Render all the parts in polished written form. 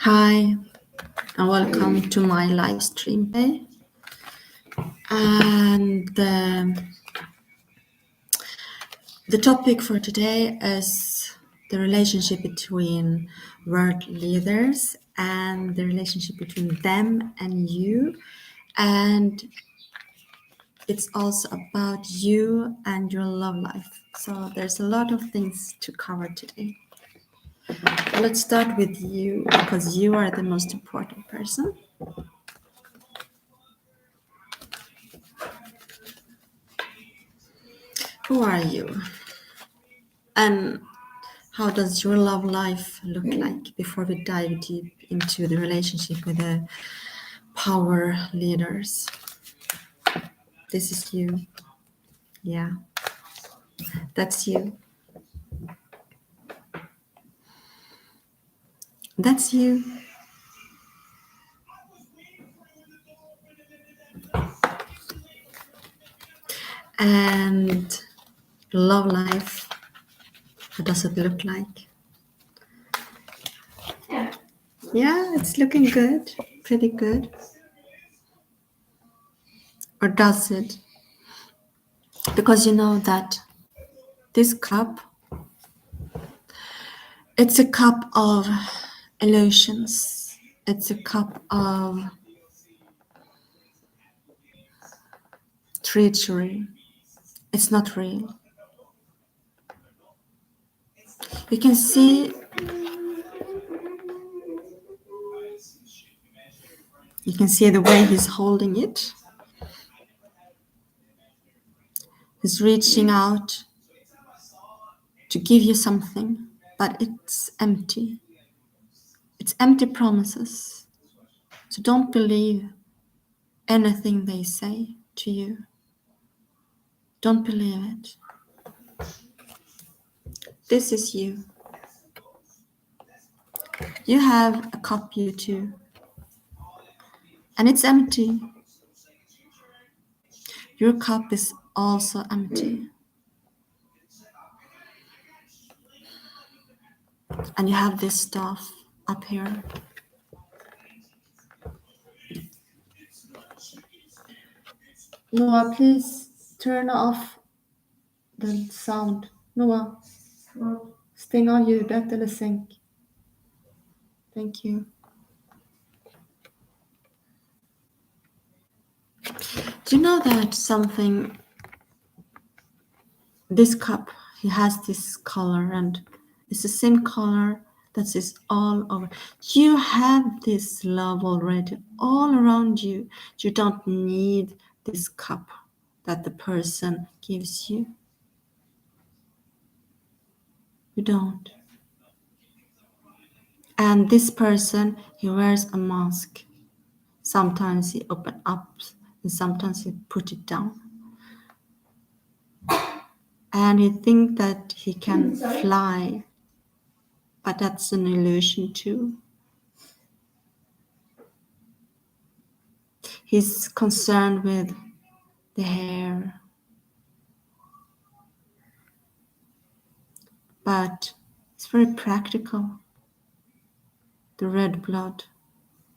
Hi, and welcome to my live stream day. And the topic for today is the relationship between world leaders and the relationship between them and you. And it's also about you and your love life. So there's a lot of things to cover today. Let's start with you because you are the most important person. Who are you? And how does your love life look like before we dive deep into the relationship with the power leaders? This is you. Yeah, that's you. That's you. And love life, how does it look like? Yeah, it's looking good, pretty good. Or does it? Because you know that this cup, it's a cup of illusions. It's a cup of treachery. It's not real. You can see the way he's holding it. He's reaching out to give you something, but it's empty. It's empty promises. So don't believe anything they say to you. Don't believe it. This is you. You have a cup, you too. And it's empty. Your cup is also empty. And you have this stuff up here. Noah, please turn off the sound. Noah, stäng av ljudet eller sänk. Thank you. Do you know that something, this cup, he has this color and it's the same color that is all over. You have this love already all around you. You don't need this cup that the person gives you. You don't. And this person, he wears a mask. Sometimes he opens up and sometimes he put it down. And he thinks that he can fly, but that's an illusion too. He's concerned with the hair, but it's very practical, the red blood.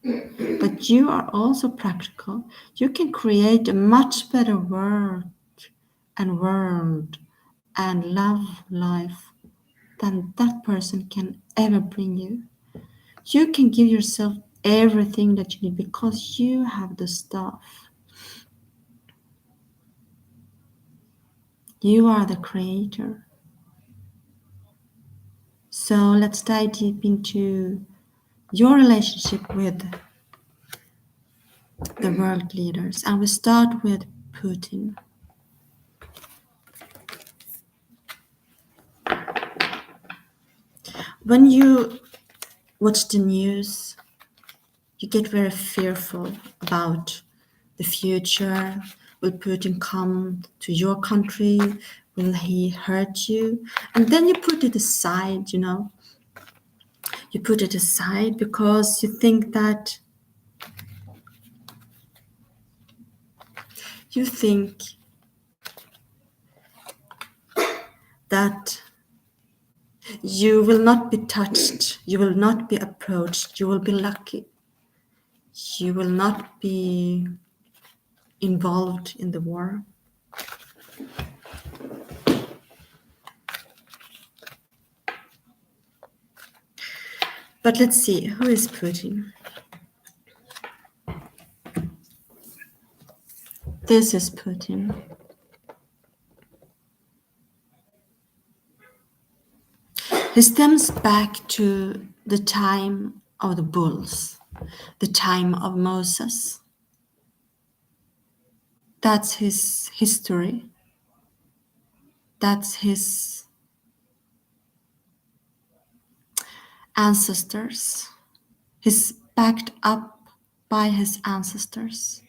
But you are also practical. You can create a much better world and love life than that person can ever bring you. You can give yourself everything that you need because you have the stuff. You are the creator. So let's dive deep into your relationship with the world leaders. And we start with Putin. When you watch the news, you get very fearful about the future. Will Putin come to your country? Will he hurt you? And then you put it aside, you know. You put it aside because you think that You will not be touched. You will not be approached. You will be lucky. You will not be involved in the war. But let's see, who is Putin? This is Putin. He stems back to the time of the bulls, the time of Moses. That's his history. That's his ancestors. He's backed up by his ancestors.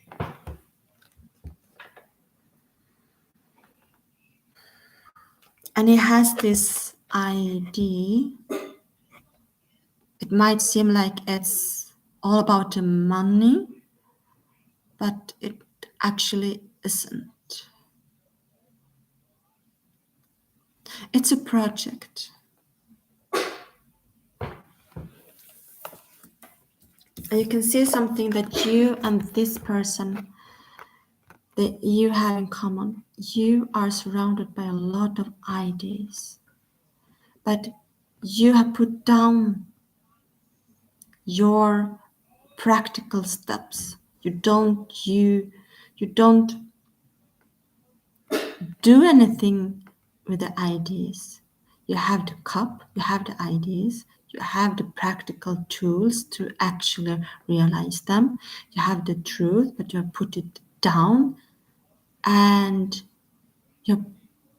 And he has this idea. It might seem like it's all about the money, but it actually isn't. It's a project. And you can see something that you and this person that you have in common. You are surrounded by a lot of ideas, but you have put down your practical steps. You don't do anything with the ideas. You have the cup, you have the ideas, you have the practical tools to actually realize them. You have the truth, but you have put it down and you're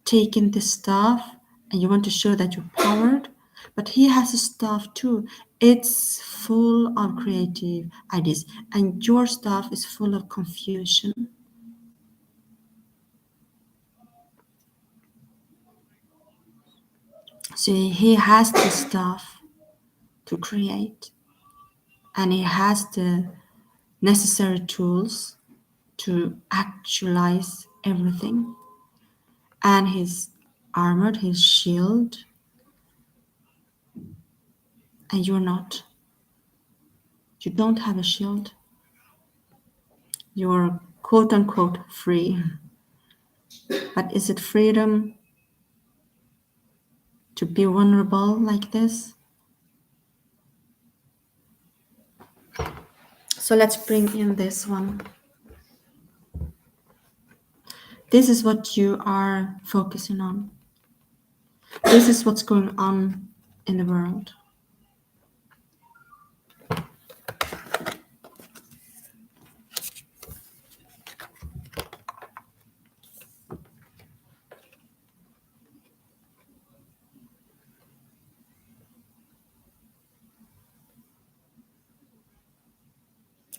taking the stuff and you want to show that you're powered. But he has a stuff too. It's full of creative ideas, and your stuff is full of confusion. So he has the stuff to create, and he has the necessary tools to actualize everything. And his armored, his shield, and you're not. You don't have a shield. You're quote unquote free. But is it freedom to be vulnerable like this? So let's bring in this one. This is what you are focusing on. This is what's going on in the world.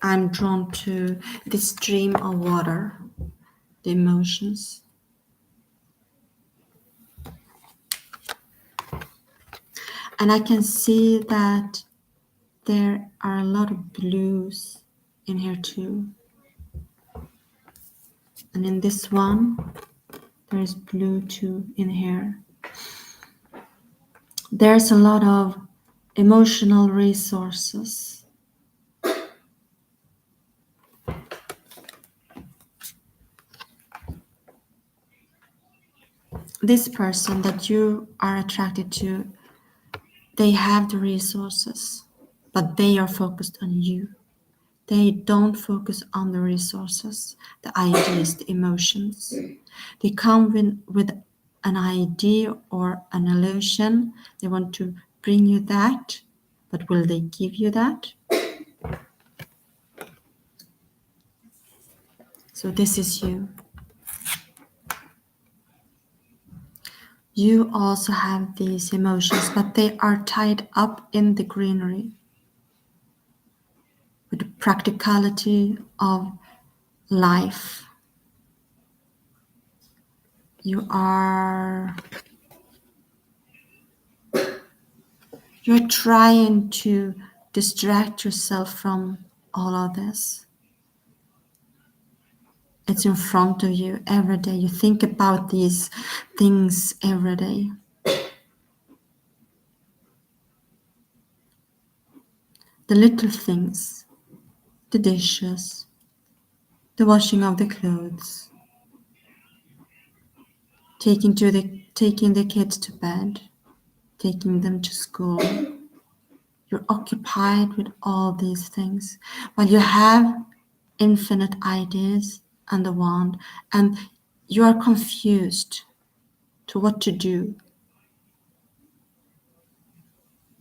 I'm drawn to this stream of water, the emotions. And I can see that there are a lot of blues in here too. And in this one, there is blue too in here. There's a lot of emotional resources. This person that you are attracted to, they have the resources, but they are focused on you. They don't focus on the resources, the ideas, the emotions. They come with an idea or an illusion. They want to bring you that, but will they give you that? So this is you. You also have these emotions, but they are tied up in the greenery with the practicality of life. You're trying to distract yourself from all of this. It's in front of you every day. You think about these things every day. the little things, the dishes, the washing of the clothes, taking the kids to bed, taking them to school. You're occupied with all these things while you have infinite ideas and the wand, and you are confused to what to do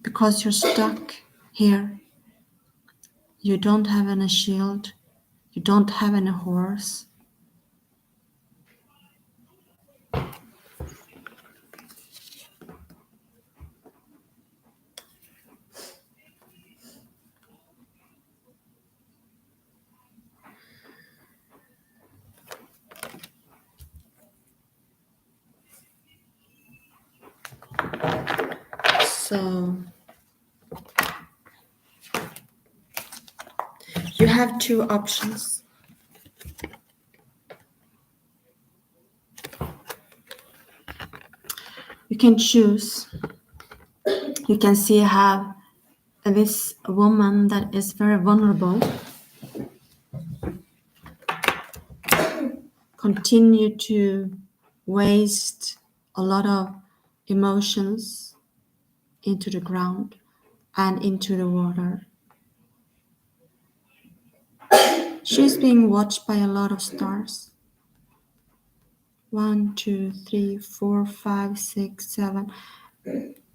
because you're stuck here. You don't have any shield, you don't have any horse. So you have two options. You can choose. You can see how this woman that is very vulnerable continue to waste a lot of emotions into the ground and into the water. She's being watched by a lot of stars. 1, 2, 3, 4, 5, 6, 7,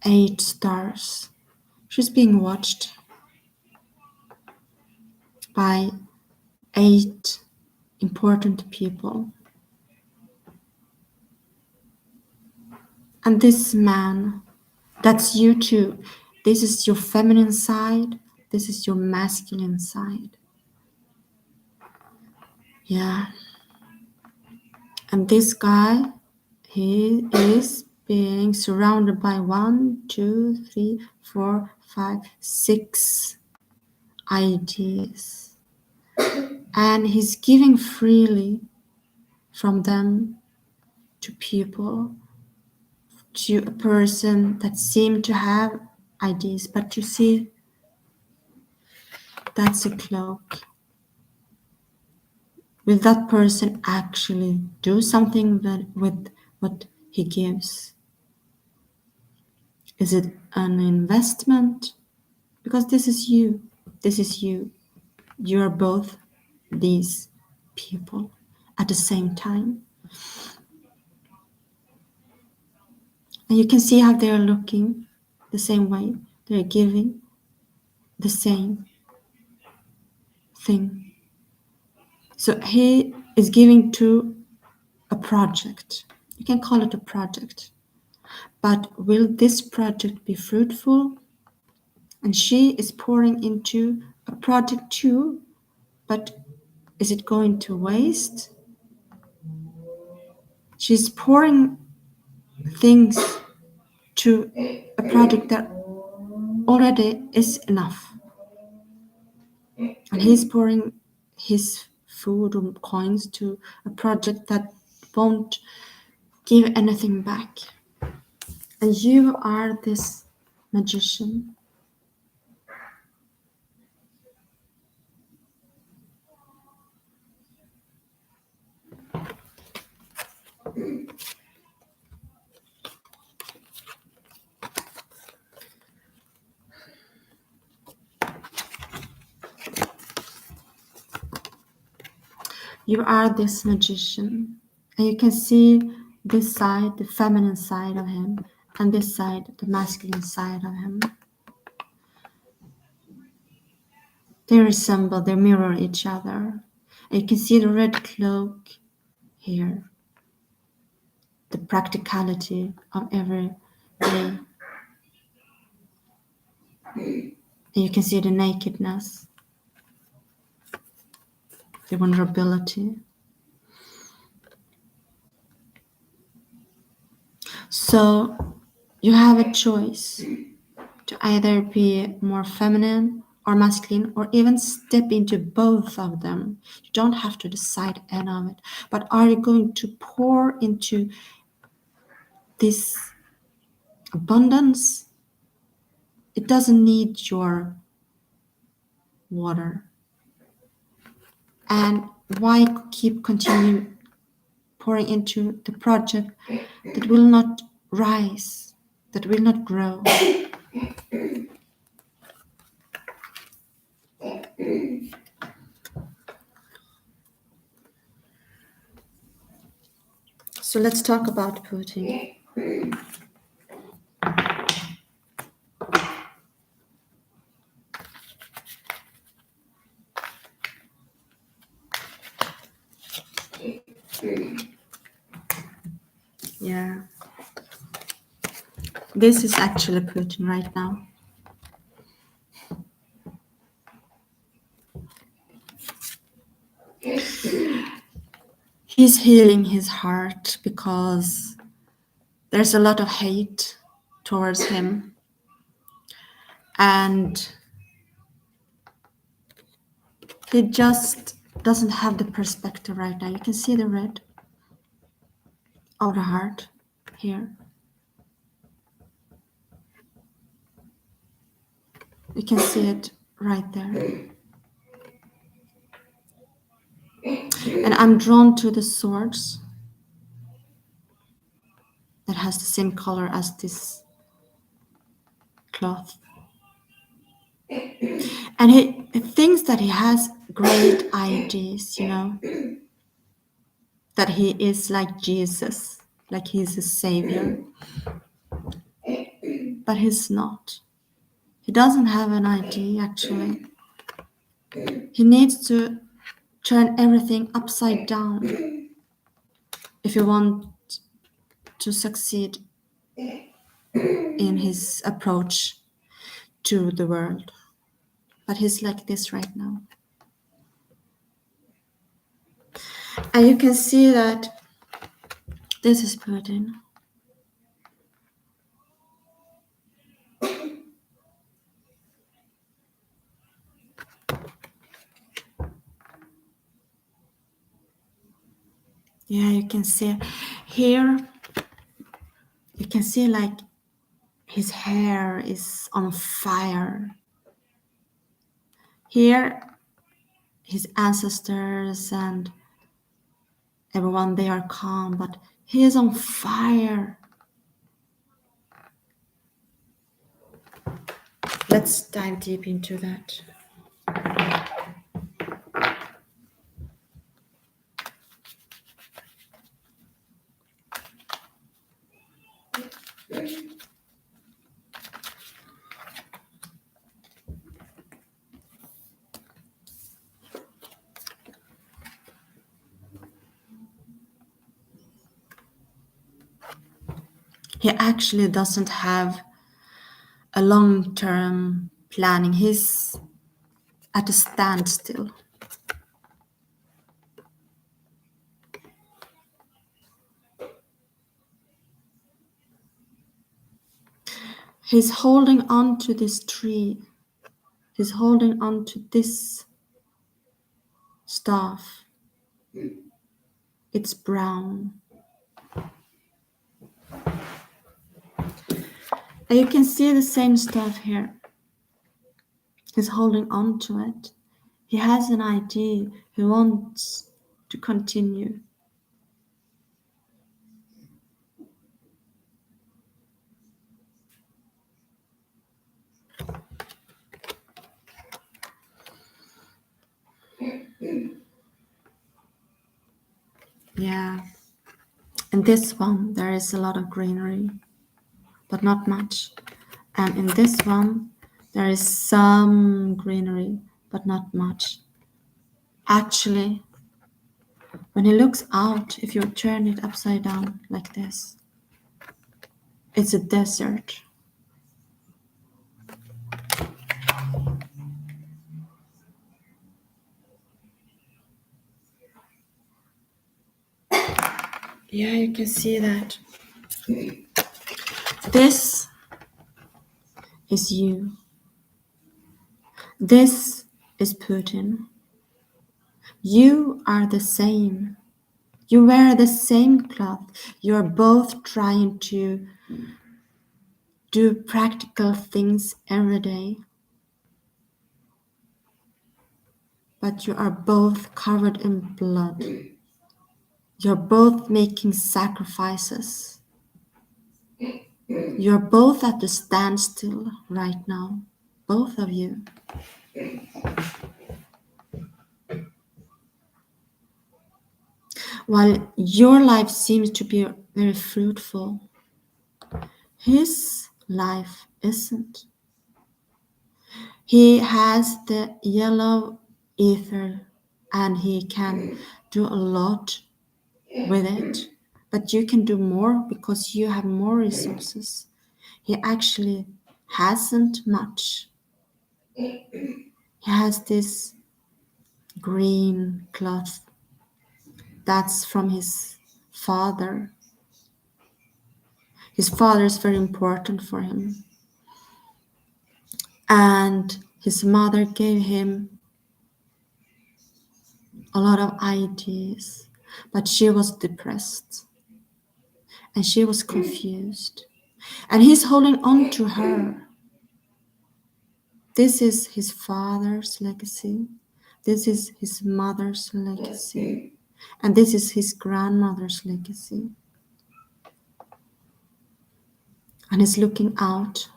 8 stars. She's being watched by 8 important people. And this man, that's you too. This is your feminine side. This is your masculine side. Yeah. And this guy, he is being surrounded by 1, 2, 3, 4, 5, 6 ideas. And he's giving freely from them to people, to a person that seemed to have ideas. But you see, that's a cloak. Will that person actually do something with what he gives? Is it an investment? Because this is you. This is you. You are both these people at the same time. And you can see how they are looking the same way. They're giving the same thing. So he is giving to a project. You can call it a project. But will this project be fruitful? And she is pouring into a project too, but is it going to waste? She's pouring things to a project that already is enough. And he's pouring his food or coins to a project that won't give anything back. And you are this magician. You are this magician. And you can see this side, the feminine side of him, and this side, the masculine side of him. They resemble, they mirror each other. And you can see the red cloak here, the practicality of every day. And you can see the nakedness, the vulnerability. So you have a choice to either be more feminine or masculine, or even step into both of them. You don't have to decide any of it. But are you going to pour into this abundance? It doesn't need your water? And why continue pouring into the project that will not rise, that will not grow? So let's talk about Putin. Yeah. This is actually Putin right now. He's healing his heart because there's a lot of hate towards him. And he just doesn't have the perspective right now. You can see the red of the heart here. You can see it right there. And I'm drawn to the swords that has the same color as this cloth. And he thinks that he has great ideas, you know, that he is like Jesus, like he's a savior. But he's not. He doesn't have an idea, actually. He needs to turn everything upside down if he wants to succeed in his approach to the world. But he's like this right now. And you can see that this is Putin. Yeah, you can see here, you can see like his hair is on fire. Here, his ancestors and everyone, they are calm, but he is on fire. Let's dive deep into that. He actually doesn't have a long-term planning. He's at a standstill. He's holding on to this tree. He's holding on to this staff. It's brown. And you can see the same stuff here. He's holding on to it. He has an idea. He wants to continue. Yeah. In this one, there is a lot of greenery, but not much. And in this one, there is some greenery, but not much. Actually, when he looks out, if you turn it upside down like this, it's a desert. Yeah, you can see that. This is you. This is Putin. You are the same. You wear the same cloth. You are both trying to do practical things every day. but you are both covered in blood. You're both making sacrifices. You're both at the standstill right now, both of you. While your life seems to be very fruitful, his life isn't. He has the yellow ether and he can do a lot with it, but you can do more because you have more resources. He actually hasn't much. He has this green cloth that's from his father. His father is very important for him. And his mother gave him a lot of ideas, but she was depressed and she was confused. And he's holding on to her. This is his father's legacy. This is his mother's legacy. And this is his grandmother's legacy. And he's looking out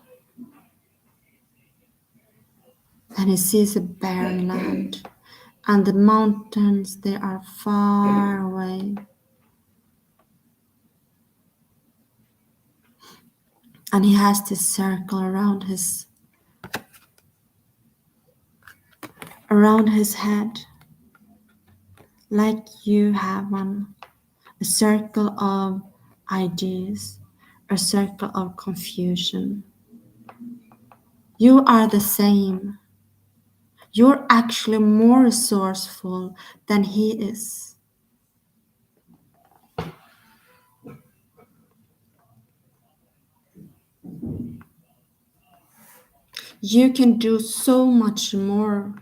and he sees a barren land. And the mountains, they are far away. And he has this circle around his head, like you have one, a circle of ideas, a circle of confusion. You are the same. You're actually more resourceful than he is. You can do so much more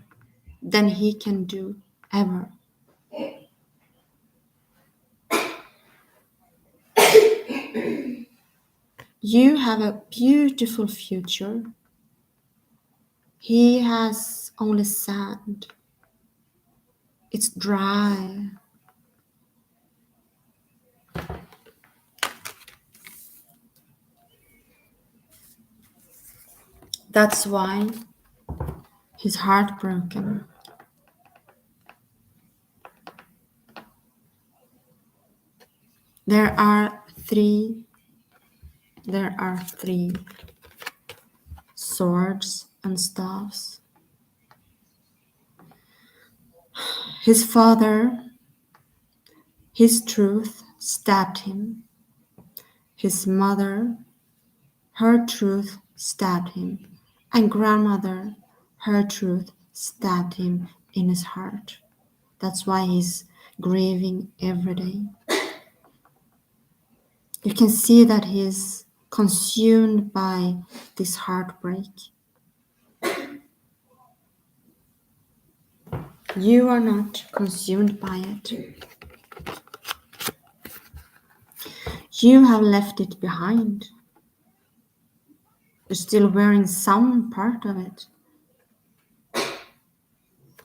than he can do ever. You have a beautiful future. He has only sand. It's dry. That's why he's heartbroken. There are three swords and staffs. His father, his truth stabbed him. His mother, her truth stabbed him. And grandmother, her truth stabbed him in his heart. That's why he's grieving every day. You can see that he is consumed by this heartbreak. You are not consumed by it. You have left it behind. You're still wearing some part of it,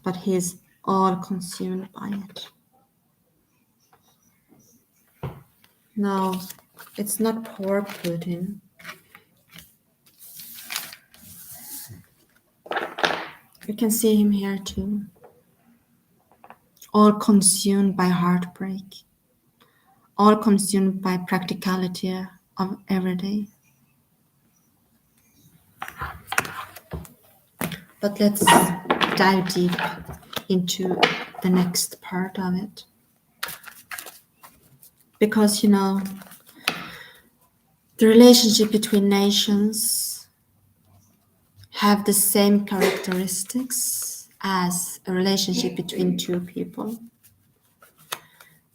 but he is all consumed by it. No, it's not poor Putin. You can see him here too. All consumed by heartbreak. All consumed by practicality of everyday. But let's dive deep into the next part of it. Because, the relationship between nations have the same characteristics as a relationship between two people.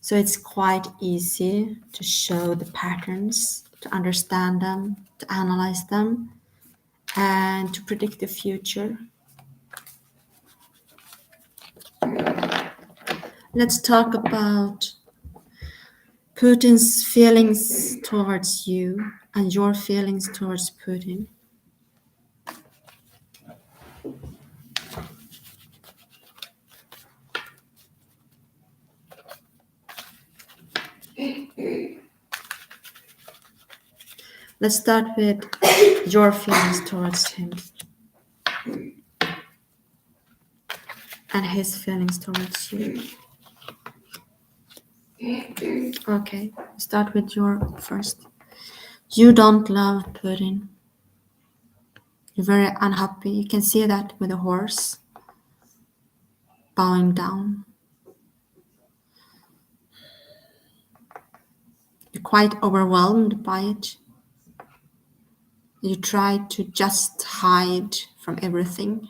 So it's quite easy to show the patterns, to understand them, to analyze them, and to predict the future. Let's talk about Putin's feelings towards you and your feelings towards Putin. Let's start with your feelings towards him and his feelings towards you. Okay, start with your first. You don't love Putin. You're very unhappy. You can see that with the horse bowing down. You're quite overwhelmed by it. You try to just hide from everything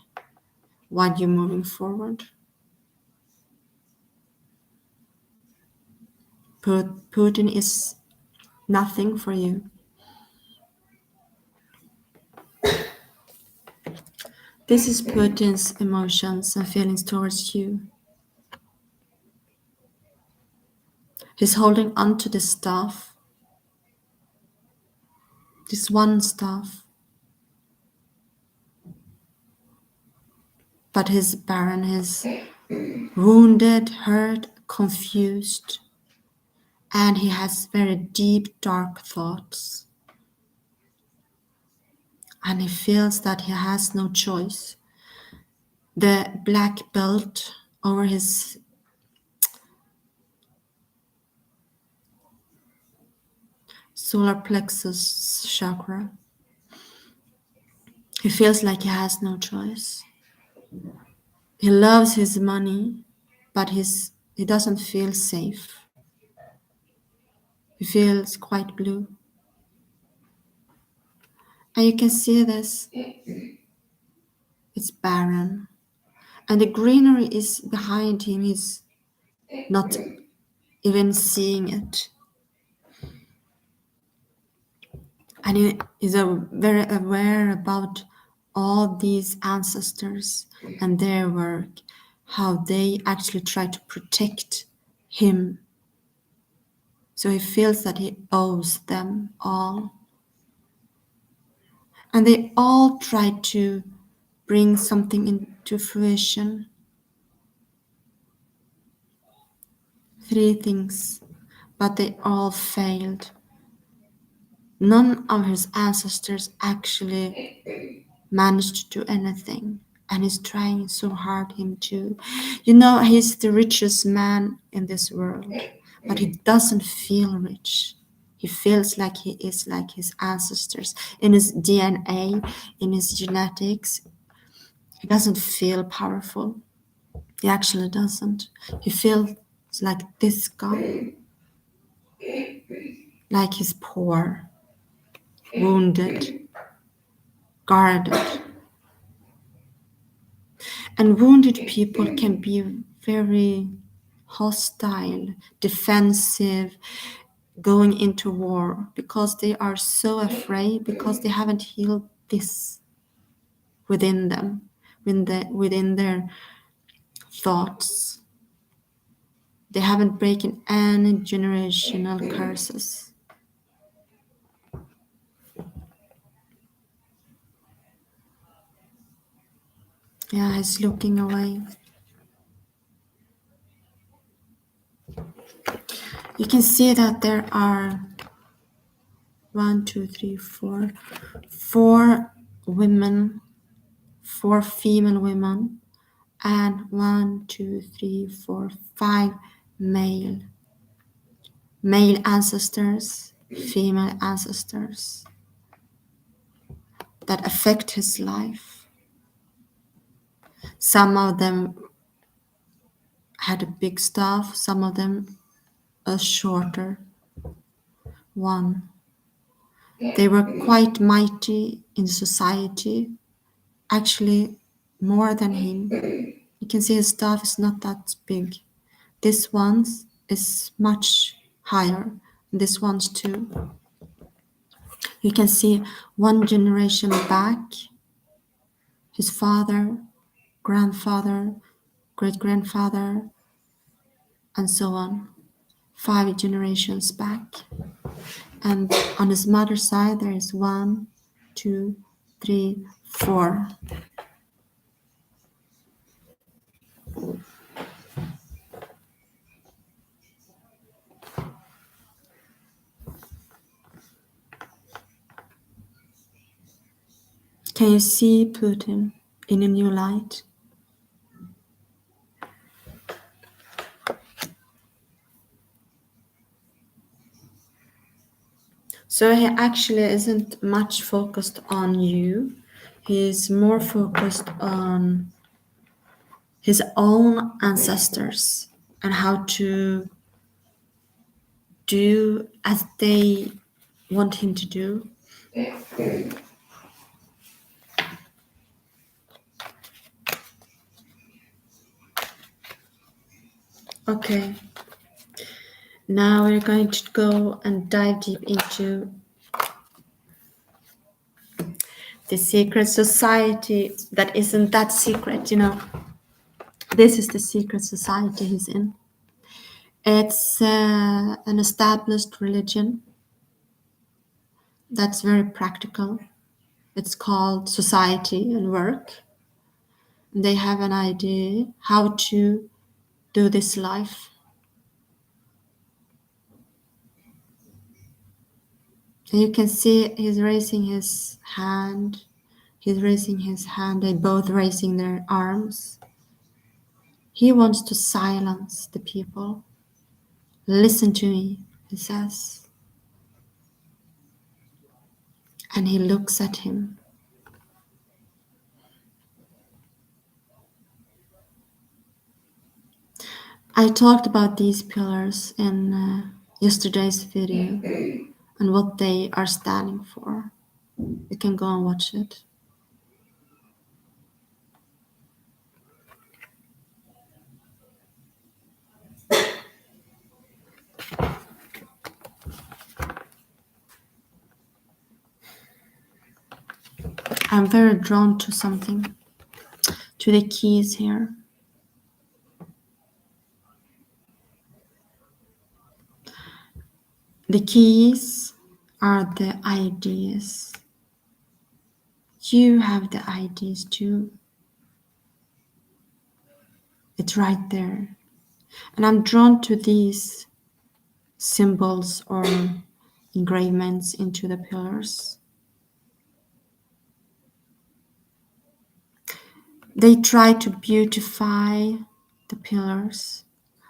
while you're moving forward. Putin is nothing for you. This is Putin's emotions and feelings towards you. He's holding on to this stuff, this one stuff. But he's barren, he's wounded, hurt, confused, and he has very deep, dark thoughts. And he feels that he has no choice. The black belt over his solar plexus chakra. He feels like he has no choice. He loves his money, but he doesn't feel safe. He feels quite blue. And you can see this. It's barren. And the greenery is behind him. He's not even seeing it. And he is very aware about all these ancestors and their work, how they actually try to protect him. So he feels that he owes them all. And they all try to bring something into fruition. 3 things, but they all failed. None of his ancestors actually managed to do anything, and he's trying so hard, him too. You know, he's the richest man in this world, but he doesn't feel rich. He feels like he is like his ancestors. In his DNA, in his genetics, he doesn't feel powerful. He actually doesn't. He feels like this guy, like he's poor, wounded, guarded. And wounded people can be very hostile, defensive, going into war because they are so afraid, because they haven't healed this within them, within their thoughts. They haven't broken any generational curses. Yeah, he's looking away. You can see that there are 1, 2, 3, 4, 4 women, 4 female women, and 1, 2, 3, 4, 5 male ancestors, female ancestors that affect his life. Some of them had a big staff, some of them a shorter one. They were quite mighty in society, actually more than him. You can see his staff is not that big. This one is much higher, this one's too. You can see one generation back, his father, grandfather, great-grandfather, and so on, 5 generations back. And on his mother's side, there is 1, 2, 3, 4. Can you see Putin in a new light? So he actually isn't much focused on you. He's more focused on his own ancestors and how to do as they want him to do. Okay, now we're going to go and dive deep into the secret society that isn't that secret, you know. This is the secret society he's in. It's an established religion that's very practical. It's called Society and Work. They have an idea how to do this life. And you can see he's raising his hand. He's raising his hand. They're both raising their arms. He wants to silence the people. Listen to me, he says. And he looks at him. I talked about these pillars in yesterday's video and what they are standing for. You can go and watch it. I'm very drawn to something, to the keys here. The keys are the ideas. You have the ideas too. It's right there. And I'm drawn to these symbols or engravements into the pillars. They try to beautify the pillars,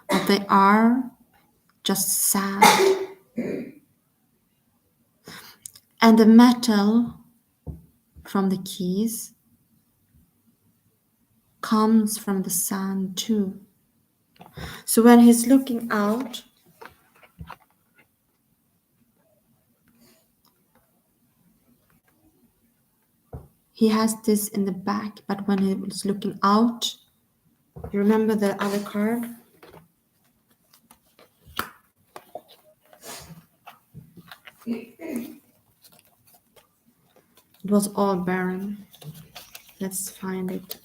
but they are just sand. And the metal from the keys comes from the sand too. So when he's looking out, he has this in the back, but when he was looking out, you remember the other card? It was all barren. Let's find it.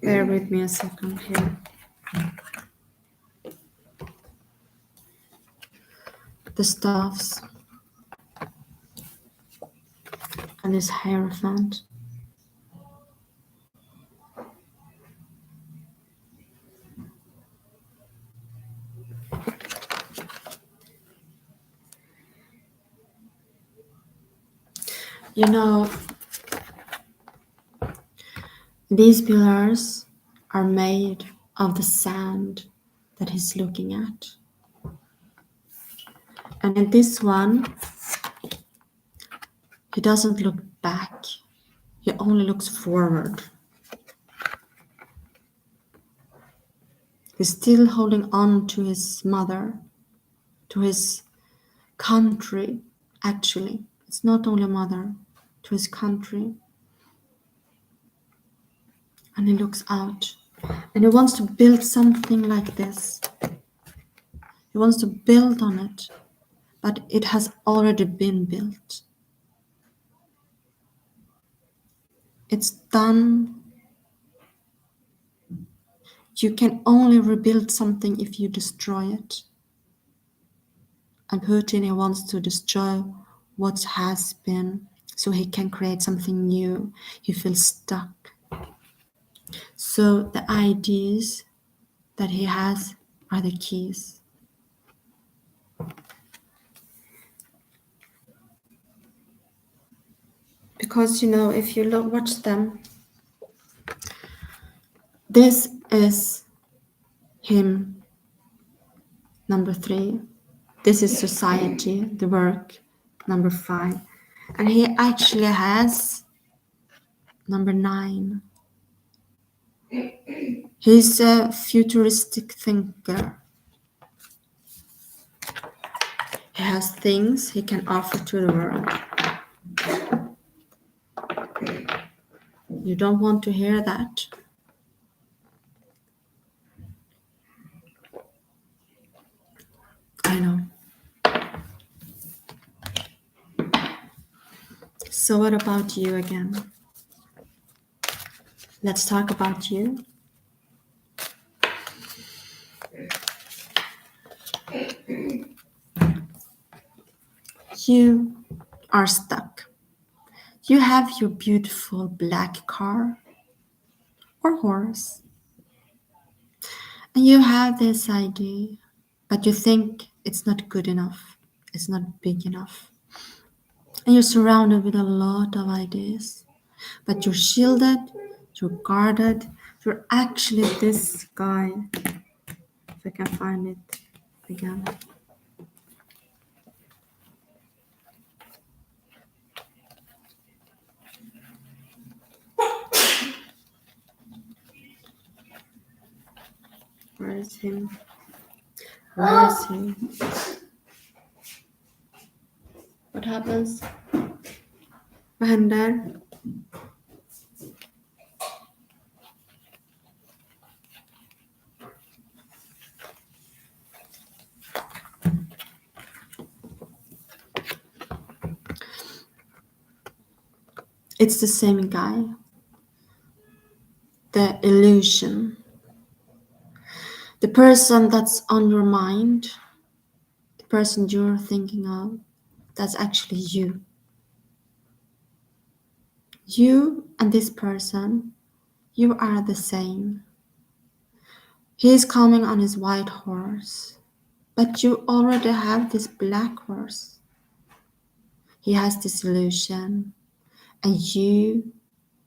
Bear with me a second here. The staffs and this hierophant. You know, these pillars are made of the sand that he's looking at. And in this one, he doesn't look back. He only looks forward. He's still holding on to his mother, to his country, actually. It's not only mother, to his country. And he looks out. And he wants to build something like this. He wants to build on it, but it has already been built. It's done. You can only rebuild something if you destroy it. And Putin wants to destroy what has been so he can create something new. He feels stuck. So the ideas that he has are the keys. Because, if you watch them, this is him, number 3. This is society, the work, number 5. And he actually has number 9. He's a futuristic thinker. He has things he can offer to the world. You don't want to hear that. I know. So what about you again? Let's talk about you. You are stuck. You have your beautiful black car or horse, and you have this idea, but you think it's not good enough, it's not big enough. And you're surrounded with a lot of ideas, but you're shielded, you're guarded, you're actually this guy. If I can find it again. Where is him? Where is he? What happens? Vad händer? It's the same guy. The illusion. The person that's on your mind, the person you're thinking of, that's actually you. You and this person, you are the same. He is coming on his white horse, but you already have this black horse. He has this illusion, and you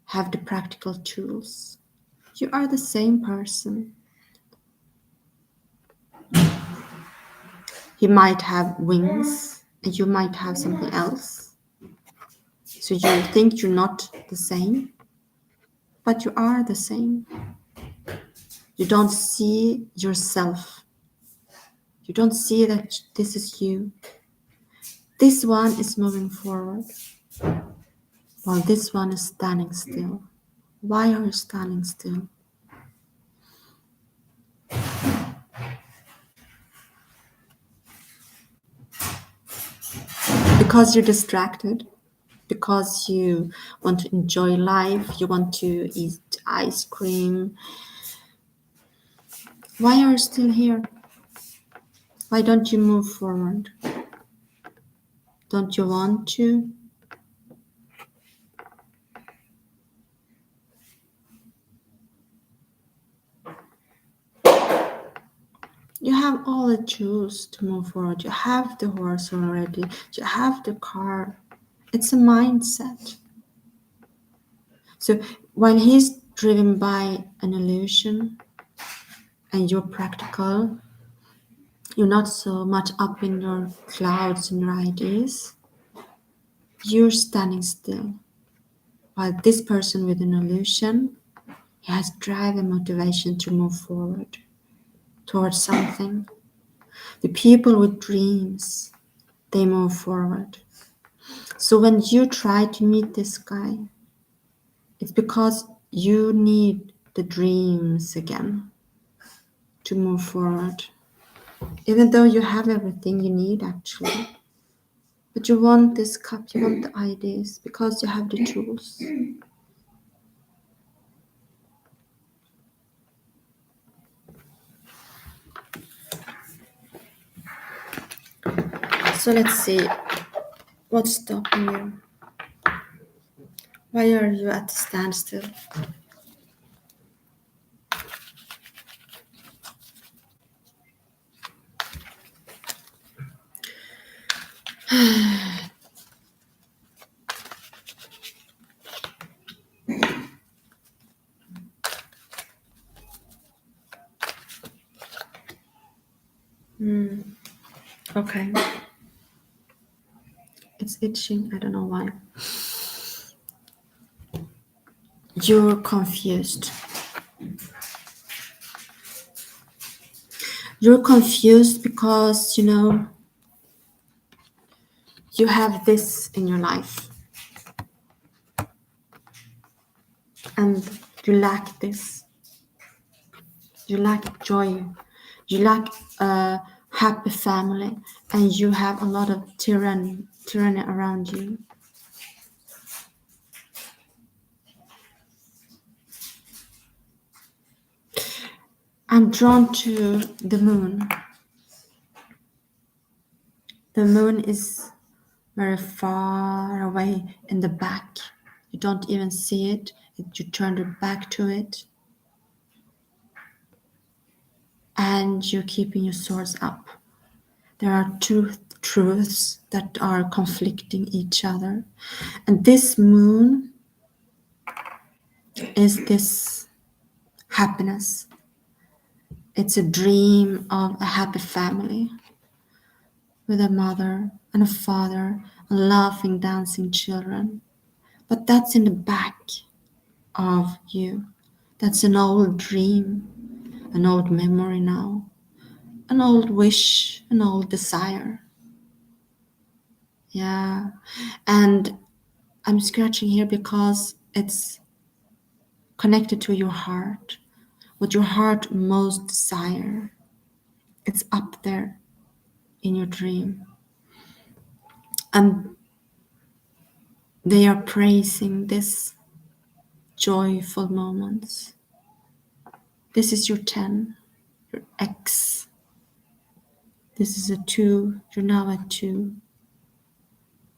have the practical tools. You are the same person. He might have wings, and you might have something else. So you think you're not the same, but you are the same. You don't see yourself. You don't see that this is you. This one is moving forward, while this one is standing still. Why are you standing still? Because you're distracted. Because you want to enjoy life. You want to eat ice cream. Why are you still here? Why don't you move forward? Don't you want to? You have all the tools to move forward. You have the horse already. You have the car. It's a mindset. So when he's driven by an illusion and you're practical, you're not so much up in your clouds and your ideas, you're standing still. While this person with an illusion, he has drive and motivation to move forward towards something. The people with dreams, they move forward. So when you try to meet this guy, it's because you need the dreams again to move forward. Even though you have everything you need actually. But you want this cup, you want the ideas because you have the tools. So let's see what's stopping you. Why are you at a standstill? Okay. It's itching. I don't know why. You're confused. You're confused because, you have this in your life and you lack this. You lack joy. You lack a happy family and you have a lot of tyranny around you. I'm drawn to the moon. The moon is very far away in the back. You don't even see it. You turn your back to it. And you're keeping your swords up. There are two truths that are conflicting each other. And this moon is this happiness. It's a dream of a happy family with a mother and a father and laughing, dancing children. But that's in the back of you. That's an old dream, an old memory now, an old wish, an old desire. Yeah. And I'm scratching here because it's connected to your heart, what your heart most desire. It's up there in your dream. And they are praising this joyful moments. This is your 10, your X. This is a 2, you're now at 2.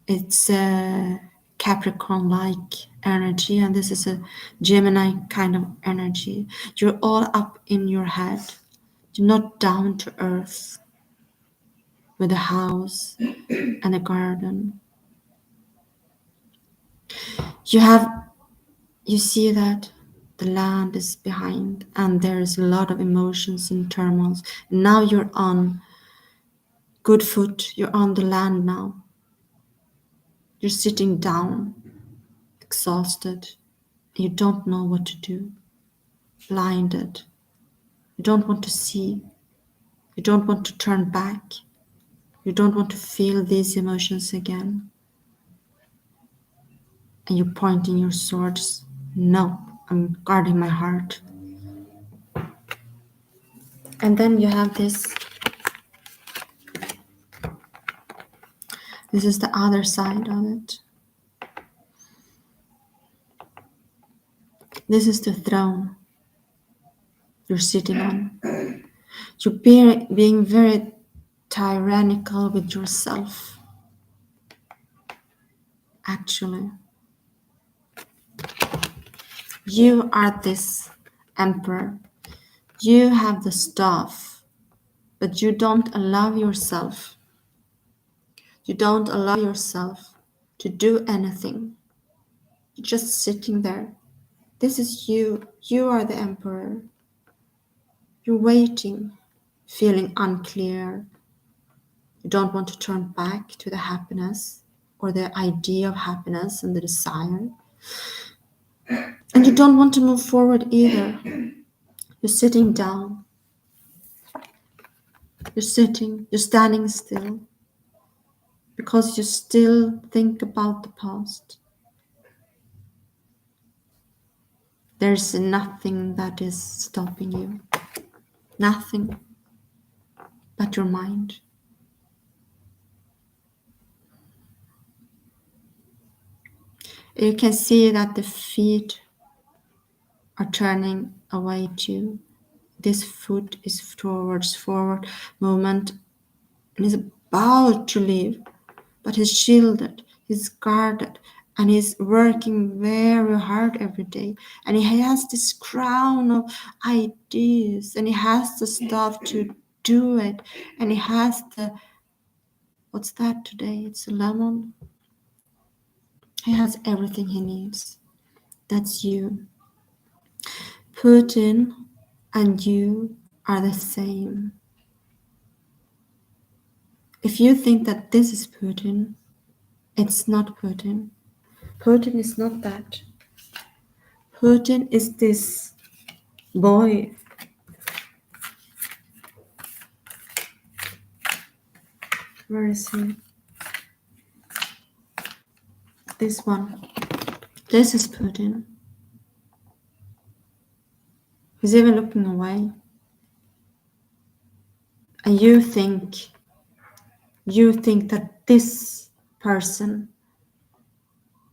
It's a Capricorn-like energy, and this is a Gemini kind of energy. You're all up in your head. You're not down to earth with a house and a garden. You see that the land is behind and there's a lot of emotions and turmoils. Now you're on good foot. You're on the land now. You're sitting down, exhausted. You don't know what to do, blinded. You don't want to see. You don't want to turn back. You don't want to feel these emotions again. And you're pointing your swords. No, I'm guarding my heart. And then you have this. This is the other side of it. This is the throne you're sitting on. You're being very tyrannical with yourself. Actually, you are this emperor. You have the staff, but you don't allow yourself. You don't allow yourself to do anything. You're just sitting there. This is you. You are the emperor. You're waiting, feeling unclear. You don't want to turn back to the happiness or the idea of happiness and the desire. And you don't want to move forward either. You're sitting down. You're standing still because you still think about the past. There's nothing that is stopping you. Nothing but your mind. You can see that the feet are turning away too. This foot is forward movement and is about to leave, but he's shielded, he's guarded, and he's working very hard every day, and he has this crown of ideas, and he has the stuff to do it, and he has the, what's that today? It's a lemon. He has everything he needs. That's you. Putin and you are the same. If you think that this is Putin, it's not Putin. Putin is not that. Putin is this boy. Where is he? This one. This is Putin. He's even looking away. And you think that this person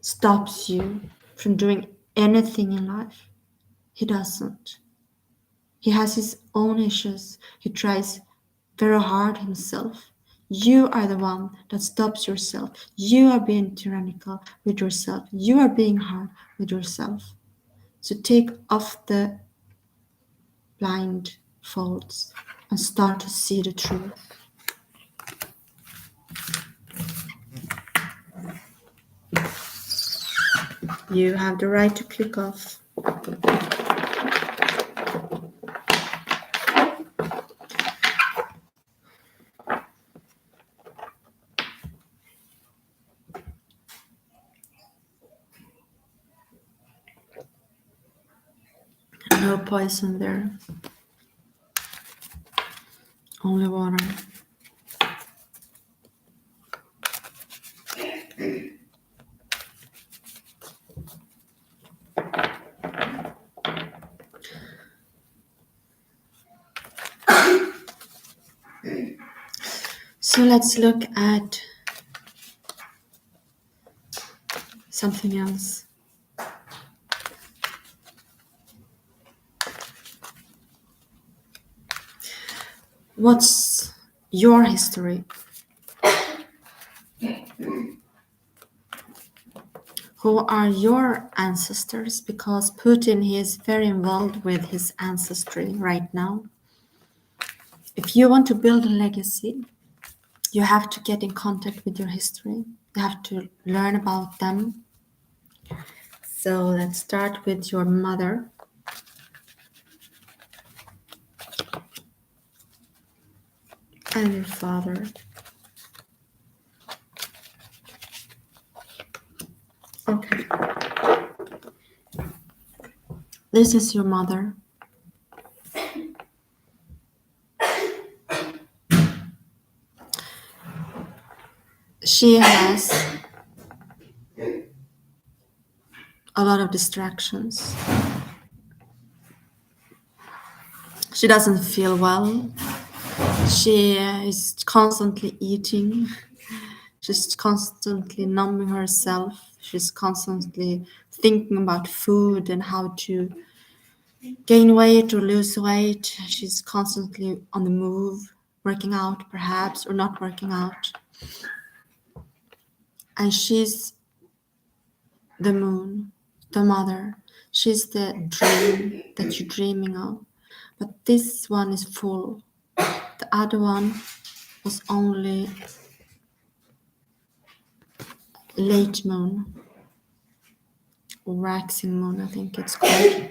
stops you from doing anything in life. He doesn't. He has his own issues. He tries very hard himself. You are the one that stops yourself. You are being tyrannical with yourself. You are being hard with yourself. So take off the blindfolds and start to see the truth. You have the right to click off. No poison there. Only water. So let's look at something else. What's your history? Who are your ancestors? Because Putin, he is very involved with his ancestry right now. If you want to build a legacy, you have to get in contact with your history. You have to learn about them. So let's start with your mother. And your father. Okay. This is your mother. She has a lot of distractions. She doesn't feel well. She is constantly eating. She's constantly numbing herself. She's constantly thinking about food and how to gain weight or lose weight. She's constantly on the move, working out perhaps, or not working out. And she's the moon, the mother. She's the dream that you're dreaming of. But this one is full. The other one was only late moon, or waxing moon, I think it's called.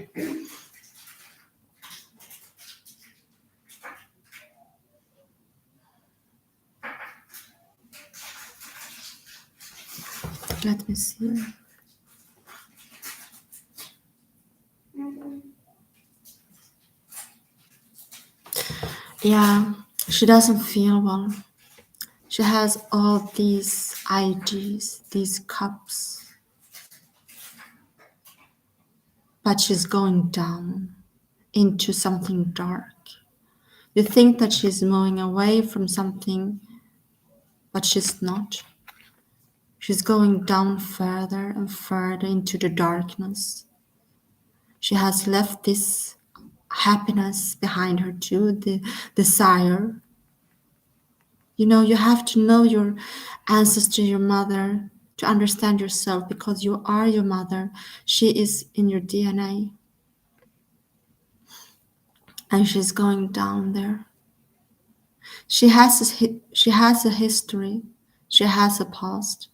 Let me see. Yeah, she doesn't feel well. She has all these ideas, these cups, but she's going down into something dark. You think that she's moving away from something, but she's not. She's going down further and further into the darkness. She has left this happiness behind her too, the desire. You know, you have to know your ancestor, your mother, to understand yourself, because you are your mother. She is in your DNA, and she's going down there. She has a history. She has a past.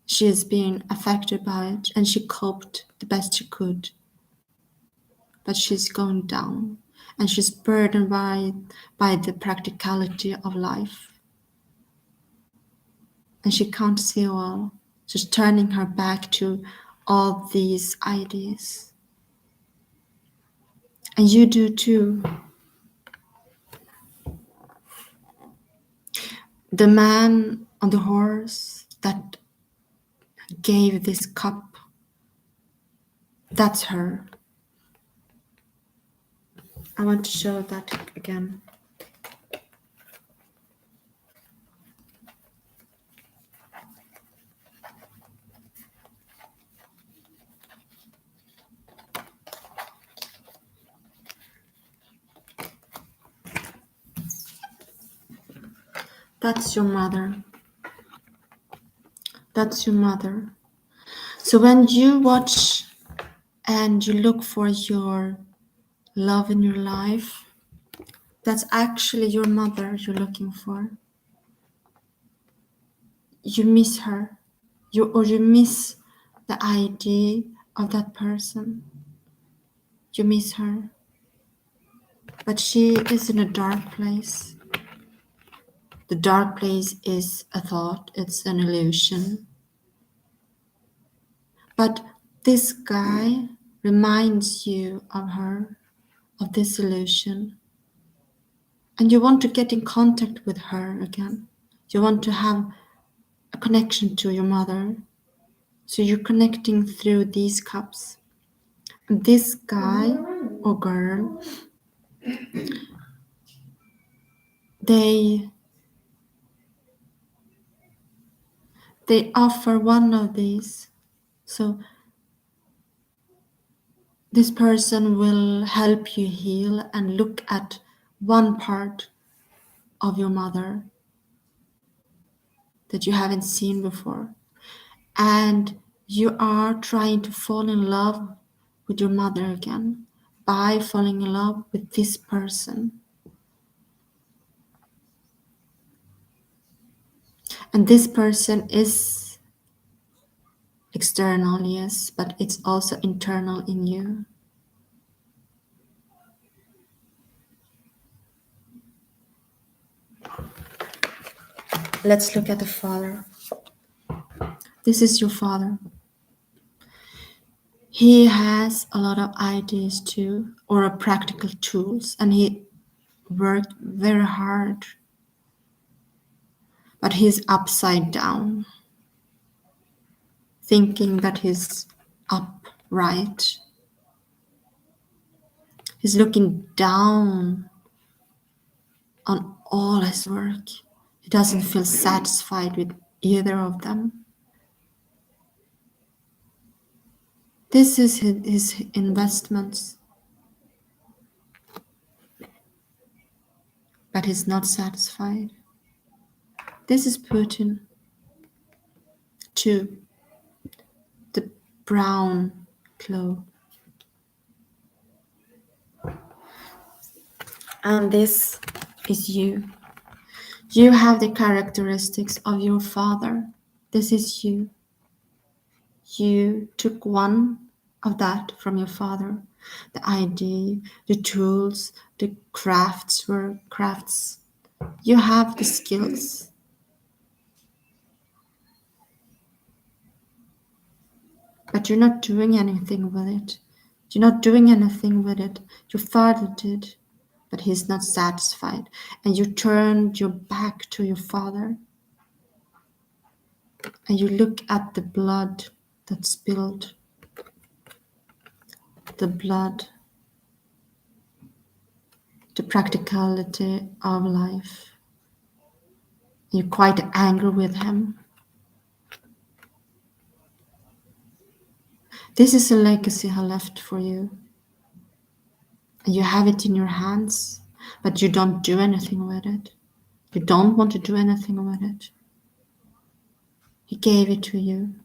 She is being affected by it, and she coped the best she could. But she's going down, and she's burdened by the practicality of life, and she can't see well. She's turning her back to all these ideas, and you do too. The man on the horse that gave this cup, that's her. I want to show that again. That's your mother. That's your mother. So when you watch and you look for your love in your life, that's actually your mother you're looking for. You miss her, you miss the idea of that person. You miss her, but she is in a dark place. The dark place is a thought, it's an illusion. But this guy reminds you of her, of this illusion. And you want to get in contact with her again. You want to have a connection to your mother. So you're connecting through these cups. And this guy or girl, they offer one of these. So this person will help you heal and look at one part of your mother that you haven't seen before. And you are trying to fall in love with your mother again by falling in love with this person. And this person is external, yes, but it's also internal in you. Let's look at the father. This is your father. He has a lot of ideas too, or practical tools, and he worked very hard. But he's upside down, thinking that he's upright. He's looking down on all his work. He doesn't feel satisfied with either of them. This is his investments, but he's not satisfied. This is Putin, too, the brown cloak. And this is you. You have the characteristics of your father. This is you. You took one of that from your father. The idea, the tools, the crafts. You have the skills. But you're not doing anything with it. You're not doing anything with it. Your father did, but he's not satisfied. And you turned your back to your father. And you look at the blood that spilled. The blood. The practicality of life. You're quite angry with him. This is a legacy he left for you. And you have it in your hands, but you don't do anything with it. You don't want to do anything with it. He gave it to you.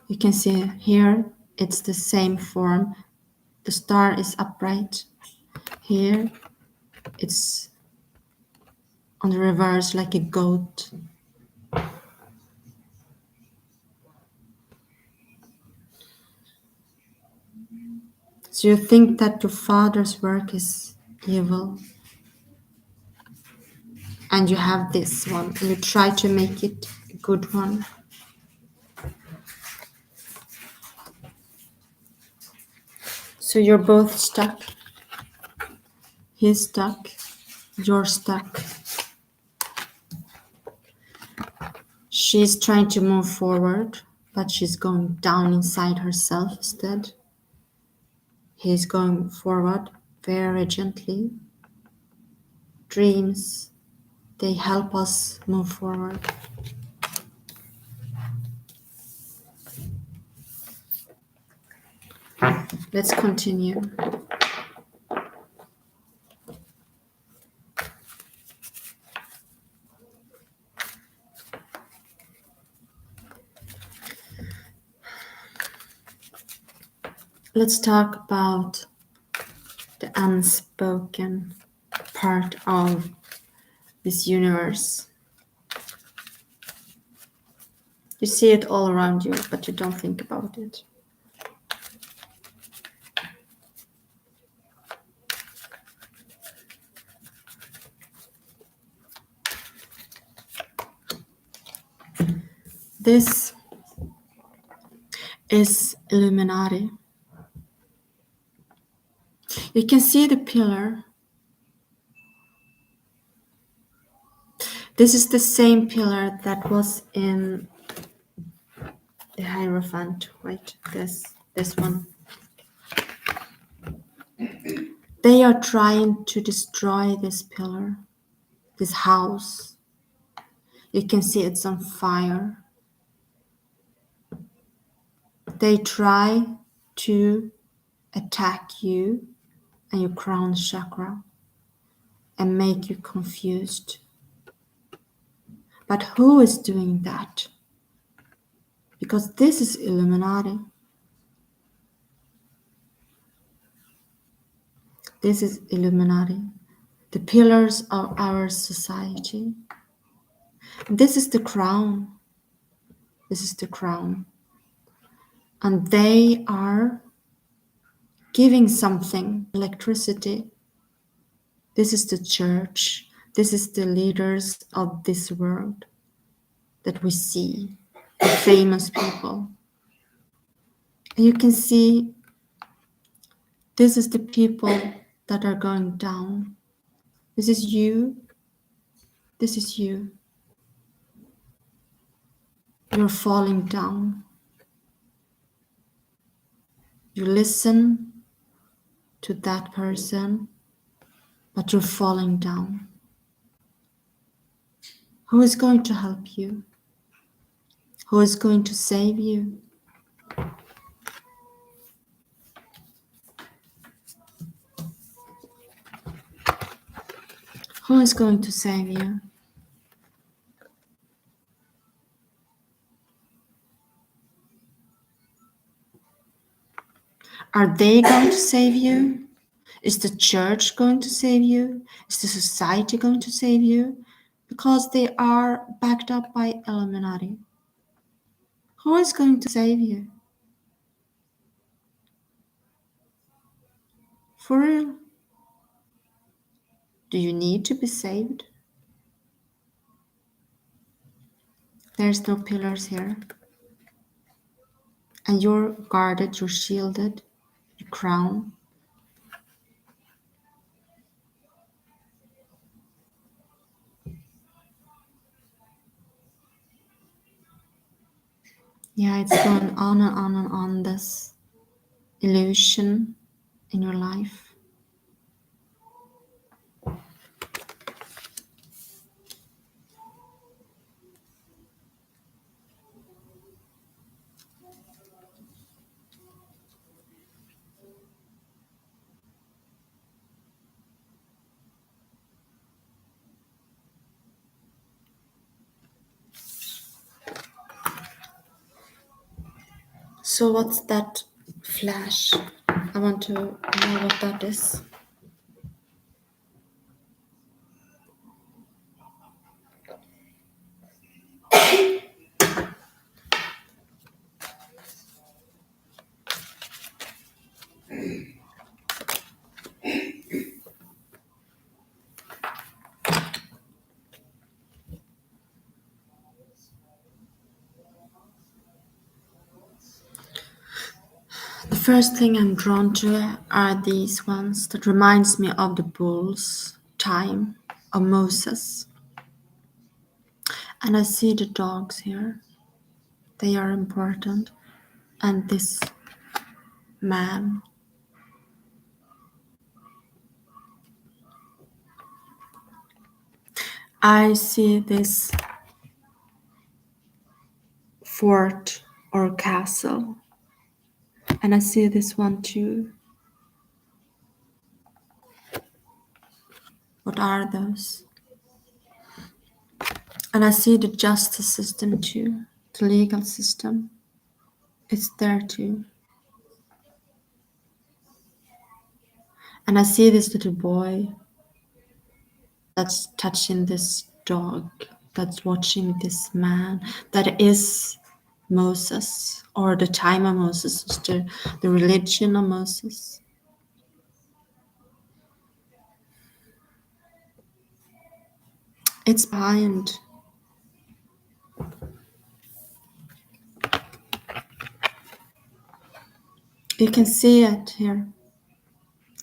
You can see here it's the same form. The star is upright. Here it's on the reverse like a goat. So you think that your father's work is evil, and you have this one, and you try to make it a good one. So you're both stuck. He's stuck. You're stuck. She's trying to move forward, but she's going down inside herself instead. He's going forward very gently. Dreams, they help us move forward. Let's continue. Let's talk about the unspoken part of this universe. You see it all around you, but you don't think about it. This is Illuminati. You can see the pillar. This is the same pillar that was in the Hierophant. Wait, this one. They are trying to destroy this pillar, this house. You can see it's on fire. They try to attack you and your crown chakra and make you confused. But who is doing that? Because this is Illuminati. This is Illuminati. The pillars of our society. This is the crown. This is the crown. And they are giving something, electricity. This is the church. This is the leaders of this world that we see, the famous people. And you can see this is the people that are going down. This is you. This is you. You're falling down. You listen to that person, but you're falling down. Who is going to help you? Who is going to save you? Who is going to save you? Are they going to save you? Is the church going to save you? Is the society going to save you? Because they are backed up by Illuminati. Who is going to save you? For real? Do you need to be saved? There's no pillars here. And you're guarded, you're shielded, your crown. Yeah, it's going on and on and on, this illusion in your life. So what's that flash? I want to know what that is. The first thing I'm drawn to are these ones that reminds me of the bull's time of Moses. And I see the dogs here. They are important. And this man. I see this fort or castle. And I see this one too. What are those? And I see the justice system too. The legal system. It's there too. And I see this little boy that's touching this dog, that's watching this man, that is Moses, or the time of Moses, the religion of Moses. It's behind. You can see it here,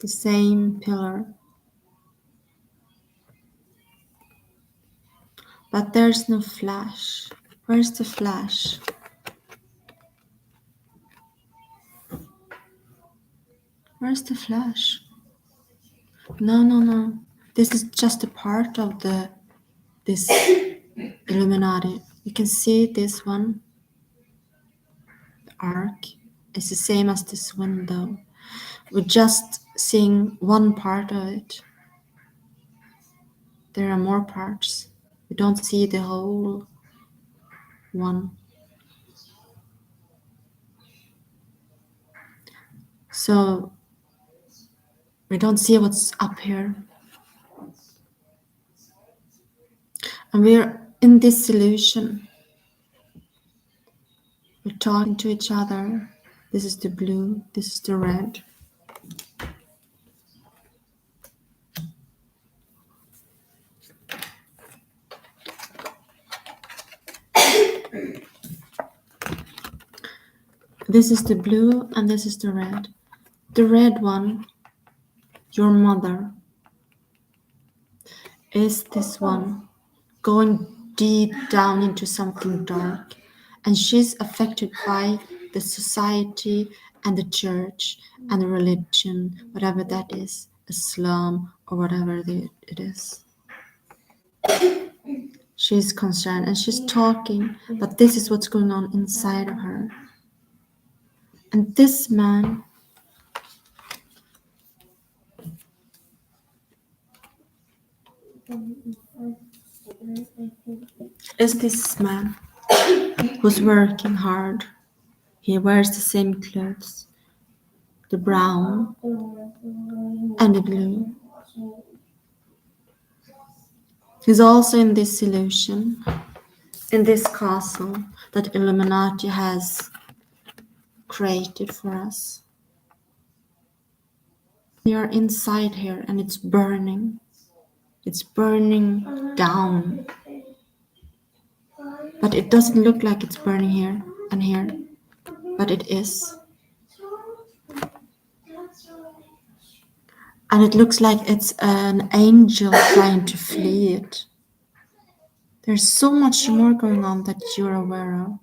the same pillar. But there's no flash. Where's the flash? Where's the flash? No. This is just a part of this Illuminati. You can see this one, the arc. It's the same as this window. We're just seeing one part of it. There are more parts. We don't see the whole one. So we don't see what's up here. And we're in this illusion. We're talking to each other. This is the blue, this is the red. This is the blue and this is the red. The red one, your mother, is this one going deep down into something dark, and she's affected by the society and the church and the religion, whatever that is, Islam or whatever it is. She's concerned and she's talking, but this is what's going on inside of her. And this man is this man who's working hard. He wears the same clothes, the brown and the blue. He's also in this illusion, in this castle that Illuminati has created for us. We are inside here and it's burning. It's burning down. But it doesn't look like it's burning here and here. But it is. And it looks like it's an angel trying to flee it. There's so much more going on that you're aware of.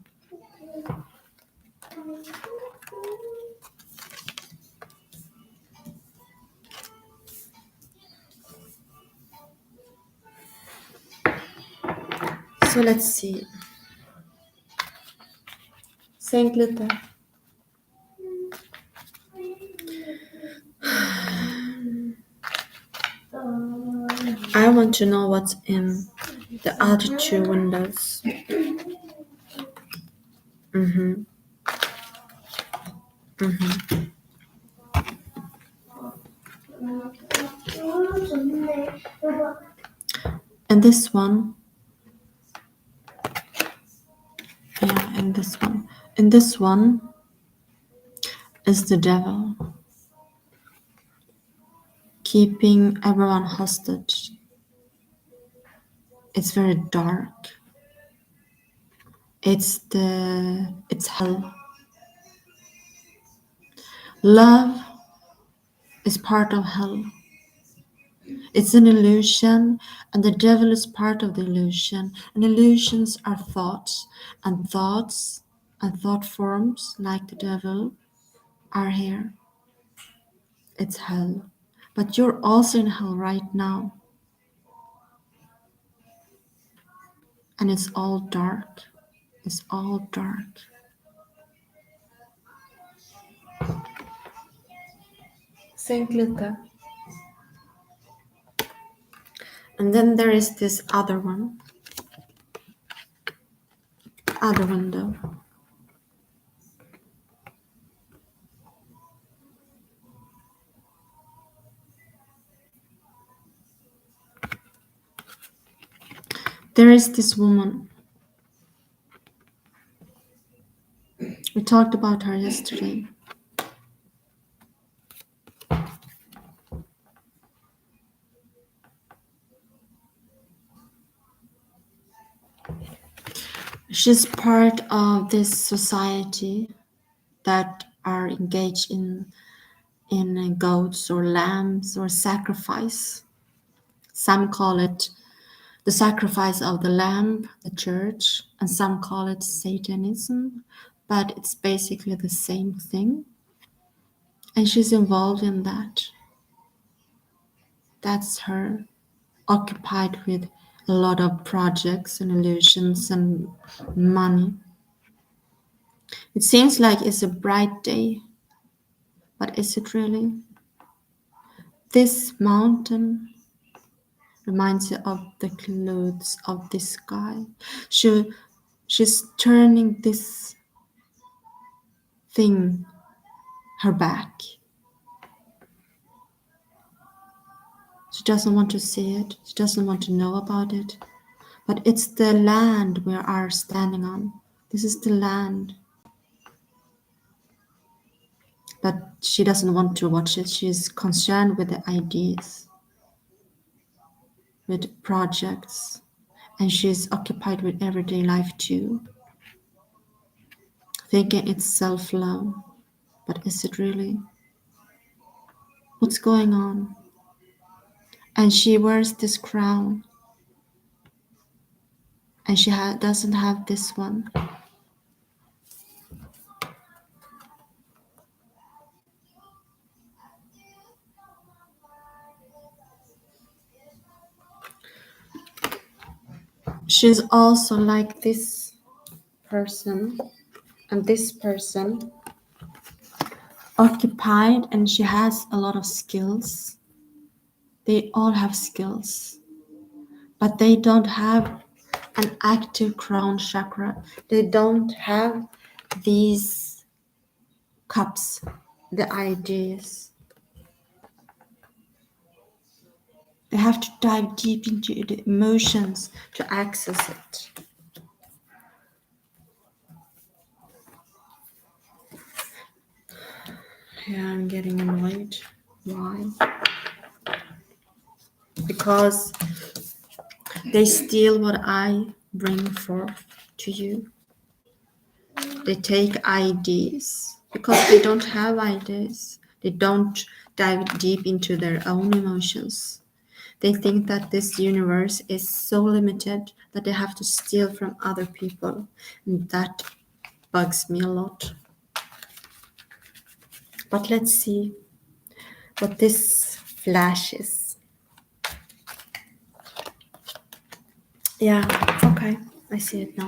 So let's see. Saint Luther. I want to know what's in the other two windows. And this one, yeah, and this one. And this one is the devil, keeping everyone hostage. It's very dark. It's hell. Love is part of hell. It's an illusion, and the devil is part of the illusion. And illusions are thoughts, and thought forms like the devil are here. It's hell. But you're also in hell right now, and it's all dark. It's all dark. Think lite. And then there is this other one, other window. There is this woman. We talked about her yesterday. She's part of this society that are engaged in goats or lambs or sacrifice. Some call it the sacrifice of the lamb, the church, and some call it Satanism, but it's basically the same thing. And she's involved in that. That's her, occupied with a lot of projects and illusions and money. It seems like it's a bright day, but is it really? This mountain reminds you of the clothes of this guy. She's turning this thing her back. She doesn't want to see it. She doesn't want to know about it. But it's the land we are standing on. This is the land. But she doesn't want to watch it. She's concerned with the ideas, with projects, and she's occupied with everyday life too, thinking it's self-love. But is it really? What's going on? And she wears this crown, and she doesn't have this one. She's also like this person and this person, occupied, and she has a lot of skills. They all have skills, but they don't have an active crown chakra. They don't have these cups, the ideas. They have to dive deep into the emotions to access it. Yeah, I'm getting annoyed. Why? Because they steal what I bring forth to you. They take ideas because they don't have ideas. They don't dive deep into their own emotions. They think that this universe is so limited that they have to steal from other people. And that bugs me a lot. But let's see what this flash is. Yeah, okay, I see it now.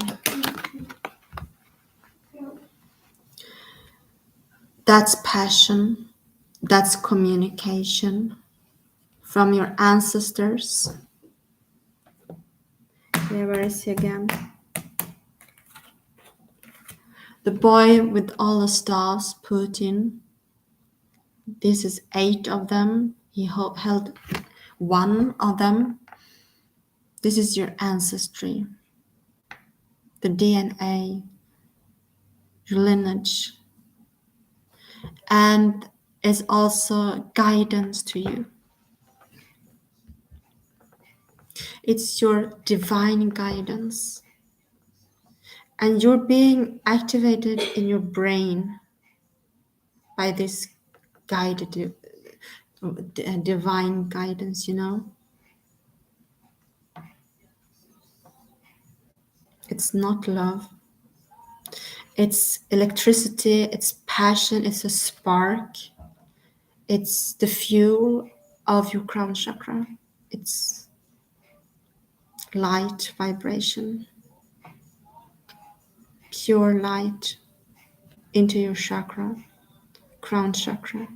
That's passion, that's communication from your ancestors. Yeah, where is he again? The boy with all the stars put in, this is 8 of them. He held one of them. This is your ancestry, the DNA, your lineage, and is also guidance to you. It's your divine guidance. And you're being activated in your brain by this guided divine guidance, It's not love. It's electricity, it's passion, it's a spark. It's the fuel of your crown chakra. It's light vibration, pure light into your chakra, crown chakra.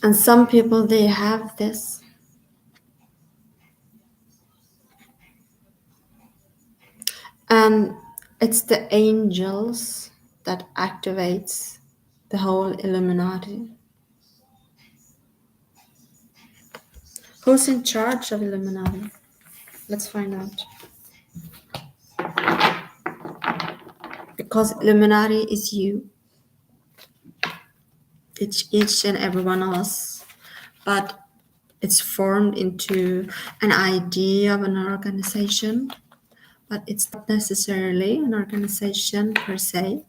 And some people, they have this. And it's the angels that activates the whole Illuminati. Who's in charge of Illuminati? Let's find out. Because Illuminati is you. It's each and every one of us. But it's formed into an idea of an organization. But it's not necessarily an organization per se.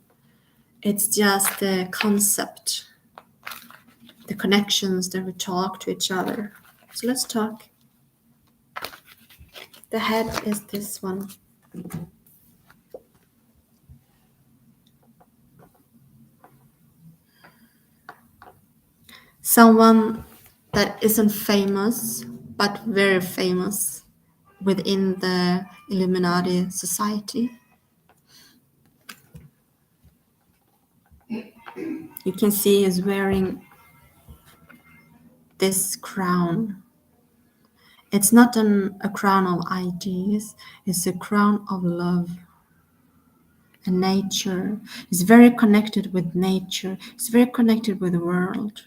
It's just the concept, the connections that we talk to each other. So let's talk. The head is this one. Someone that isn't famous, but very famous within the Illuminati society. You can see he's wearing this crown. It's not a crown of ideas, it's a crown of love and nature. He's very connected with nature. He's very connected with the world.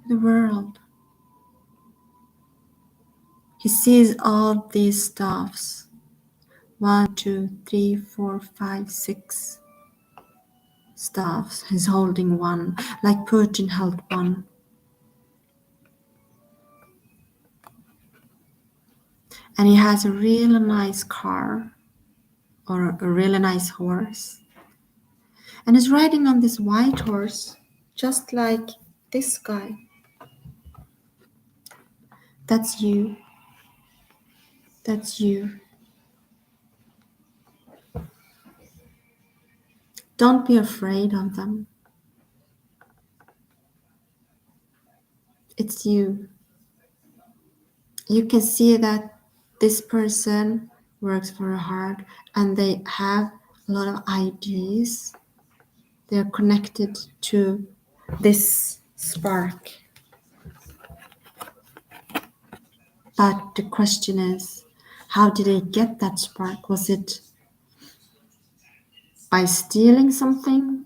The world. He sees all these stuffs. 1, 2, 3, 4, 5, 6 staffs. He's holding one, like Putin held one. And he has a really nice car or a really nice horse. And he's riding on this white horse, just like this guy. That's you. That's you. Don't be afraid of them. It's you. You can see that this person works very hard and they have a lot of ideas. They're connected to this spark. But the question is, how did they get that spark? Was it by stealing something?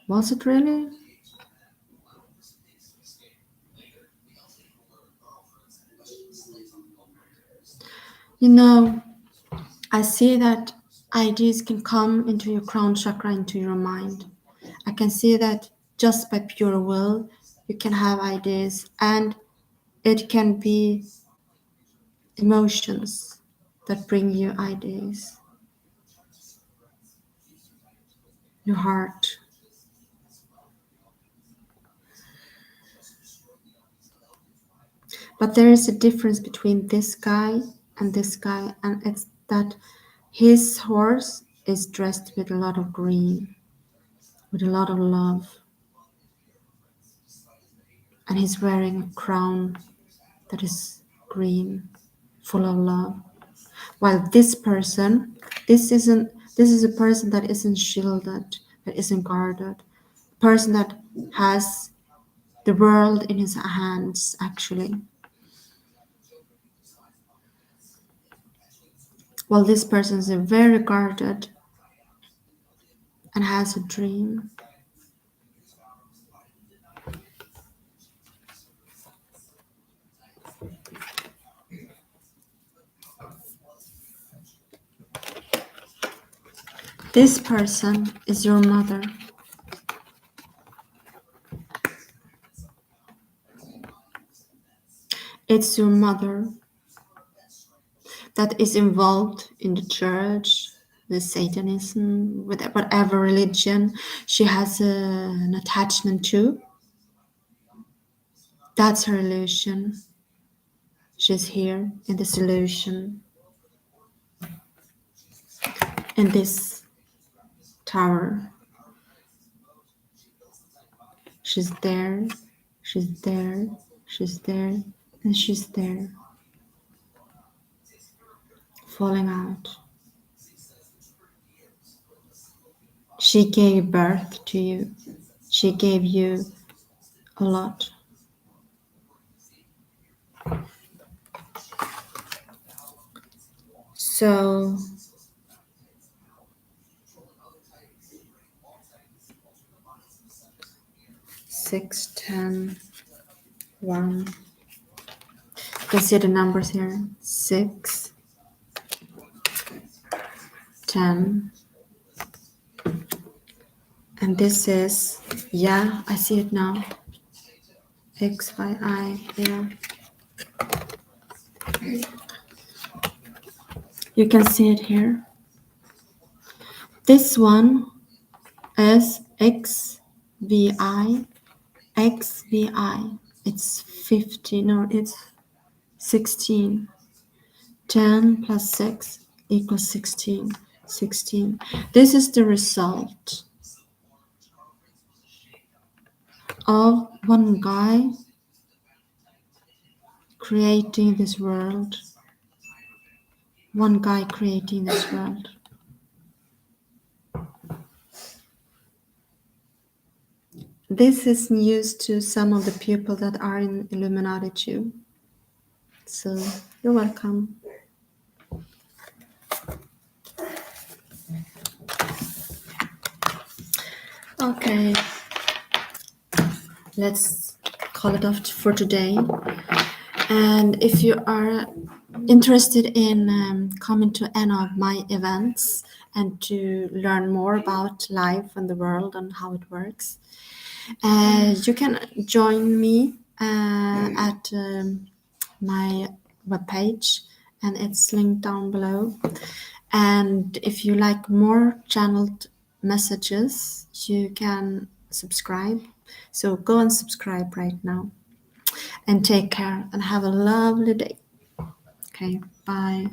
Was it really? I see that ideas can come into your crown chakra, into your mind. I can see that just by pure will, you can have ideas, and it can be emotions that bring you ideas. Your heart. But there is a difference between this guy, and it's that his horse is dressed with a lot of green, with a lot of love, and he's wearing a crown that is green, full of love. While this is a person that isn't shielded, that isn't guarded, a person that has the world in his hands, actually. Well, this person is very guarded and has a dream. This person is your mother. It's your mother that is involved in the church, the Satanism, with whatever religion she has an attachment to. That's her illusion. She's here in this illusion, in this tower. She's there, she's there, she's there, and she's there, falling out. She gave birth to you. She gave you a lot. So, six, 10, 1. You can see the numbers here. 6, 10. And this is, yeah, I see it now. X, Y, I, yeah. You can see it here. This one is XVI. It's 15 or it's 16. 10 plus 6 equals 16. 16. This is the result of one guy creating this world. One guy creating this world. This is news to some of the people that are in Illuminati too. So you're welcome. Okay, let's call it off for today. And if you are interested in coming to any of my events and to learn more about life and the world and how it works, you can join me at my webpage, and it's linked down below. And if you like more channeled messages, you can subscribe. So go and subscribe right now. And take care and have a lovely day. Okay, bye.